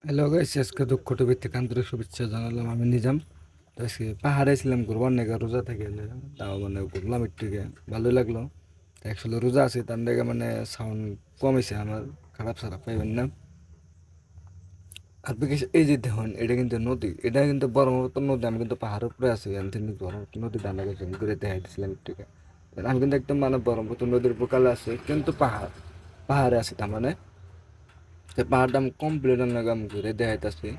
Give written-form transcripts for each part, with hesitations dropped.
Hello guys, আজকে দুঃখ ভিত্তিক আন্তরিক শুভেচ্ছা জানালাম। আমি নিজাম। তো আজকে পাহাড়ে ছিলাম, ঘুরবো অনেক রোজা থেকে তাও মানে ঘুরলাম একটু ভালোই লাগলো। অ্যাকচুয়ালি রোজা আছে তার থেকে মানে সাউন্ড কমেছে আমার, খারাপ সারাপ পাইবেন না। আর বিশেষ এই যে দেখুন, এটা কিন্তু নদী, এটা কিন্তু ব্রহ্মপুত্র নদী। আমি কিন্তু পাহাড়ের উপরে আছি, আমি কিন্তু ব্রহ্মপুত্র নদী ডান্ডা করছি, ঘুরে দেখাইতেছিলাম একটু। আমি কিন্তু একদম মানে ব্রহ্মপুত্র নদীর বোকালে আছে, কিন্তু পাহাড়ে আছে তার মানে। তো পাহাড়টা আমি কমপ্লিট আপনাকে আমি ঘুরে দেখাইতেছি।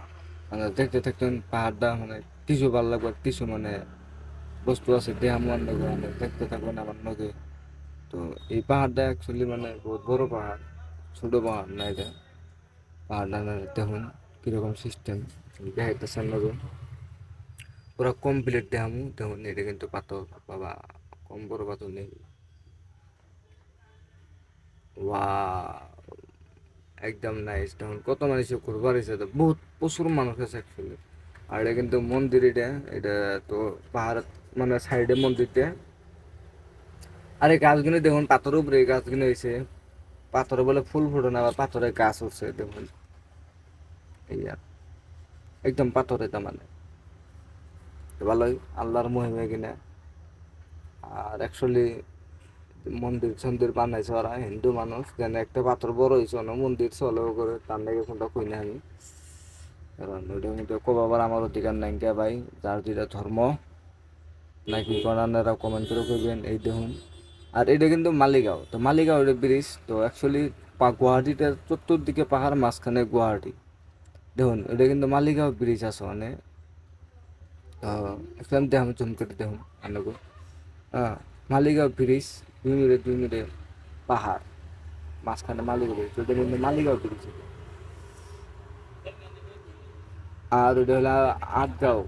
মানে দেখতে থাকতেন পাহাড়টা, মানে কিছু ভালো লাগবে, কিছু মানে বস্তু আছে দেহা মন লাগবে, মানে দেখতে থাকবেন আমার নদী। তো এই পাহাড়টা অ্যাকচুয়ালি মানে বহুত বড় পাহাড়, ছোট পাহাড় না এটা। পাহাড়টা না দেখুন কিরকম সিস্টেম দেখাইতেছে আপনাকে, পুরা কমপ্লিট দেখামু। দেখুন এটা কিন্তু পাথর, বাবা কম বড় পাথর নেই। ওয়াও, একদম নাইস। তখন কত মানুষ ঘুরবার এসে, তো বহুত প্রচুর মানুষ আছে অ্যাকচুয়ালি। আর এটা কিন্তু মন্দির, এটা এটা তো পাহাড় মানে সাইডে মন্দিরটা। আর এই গাছগুলো দেখুন পাথরের উপরে, এই গাছগুলো হয়েছে পাথরে বলে ফুল ফুটে না, আবার পাথরে গাছ উঠছে দেখুন। এই আর একদম পাথরে তার মানে, তো ভালোই আল্লাহর মহিমা কিনা। আর অ্যাকচুয়ালি মন্দির সন্দির বানাইছে ওরা হিন্দু মানুষ, যেন একটা পাথর বড় হয়েছে না মন্দির চলেও করে, তার নাকি কোনটা কই না আমি। কারণ ওইটার মধ্যে কবাবার আমার অধিকার নাই কে ভাই, যার যেটা ধর্ম নাকি আপনারা কমেন্ট করে করবেন। এই দেখুন, আর এটা কিন্তু মালিগাঁও, তো মালিগাঁও এটা ব্রিজ। তো অ্যাকচুয়ালি গুয়াহাটিটা চতুর্দিকে পাহাড়, মাঝখানে গুয়াহাটি। দেখুন এটা কিন্তু মালিগাঁও ব্রিজ আছে মানে। একদম দেখুন জুম করে দেখুন আপনাকে। হ্যাঁ, মালিগাঁও ব্রিজ, 2 মিনিটে পাহাড়, মাঝখানে মালিগাঁও ব্রিজ, ওটা কিন্তু মালিগাঁও ব্রিজ। আর ওটা হলো আটগাঁও,